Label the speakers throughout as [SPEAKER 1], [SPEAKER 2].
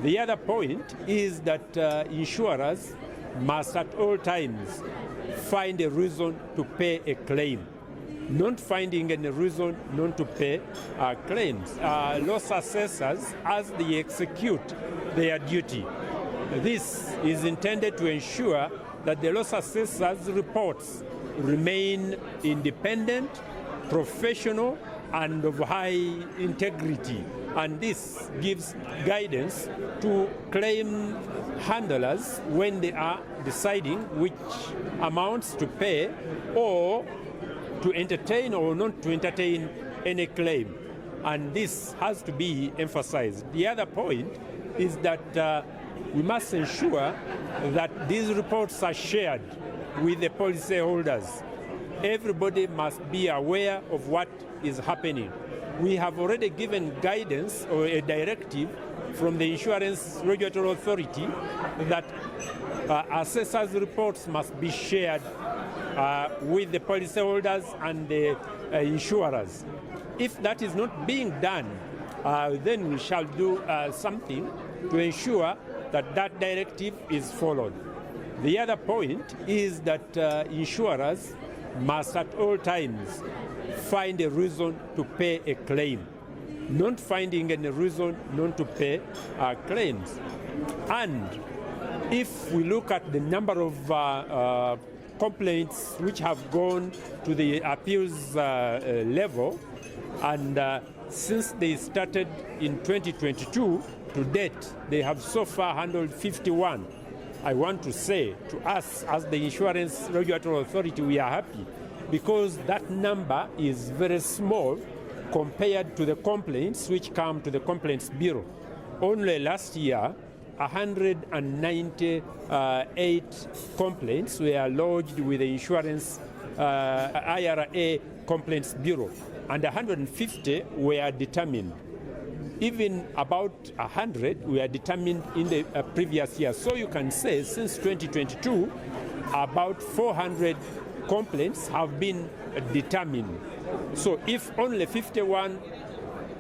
[SPEAKER 1] The other point is that insurers must at all times find a reason to pay a claim. Not finding any reason not to pay claims. Loss assessors, as they execute their duty, this is intended to ensure that the loss assessors' reports remain independent, professional, and of high integrity. And this gives guidance to claim handlers when they are deciding which amounts to pay or to entertain or not to entertain any claim. And this has to be emphasized. The other point is that we must ensure that these reports are shared with the policyholders. Everybody must be aware of what is happening. We have already given guidance or a directive from the Insurance Regulatory Authority that assessors' reports must be shared with the policyholders and the insurers. If that is not being done, then we shall do something to ensure that that directive is followed. The other point is that insurers must at all times find a reason to pay a claim. Not finding any reason not to pay claims. And if we look at the number of complaints which have gone to the appeals level, and since they started in 2022 to date, they have so far handled 51. I want to say to us as the Insurance Regulatory Authority, we are happy because that number is very small compared to the complaints which come to the Complaints Bureau. Only last year, 198 complaints were lodged with the Insurance IRA Complaints Bureau, and 150 were determined. Even about 100 were determined in the previous year. So you can say since 2022, about 400 complaints have been determined. So if only 51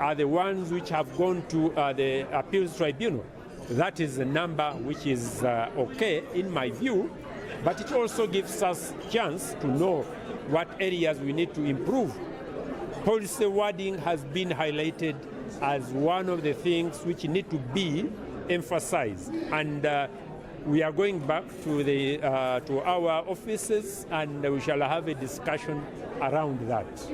[SPEAKER 1] are the ones which have gone to the appeals tribunal, that is a number which is okay in my view, but it also gives us a chance to know what areas we need to improve. Policy wording has been highlighted as one of the things which need to be emphasized, and we are going back to our offices, and we shall have a discussion around that.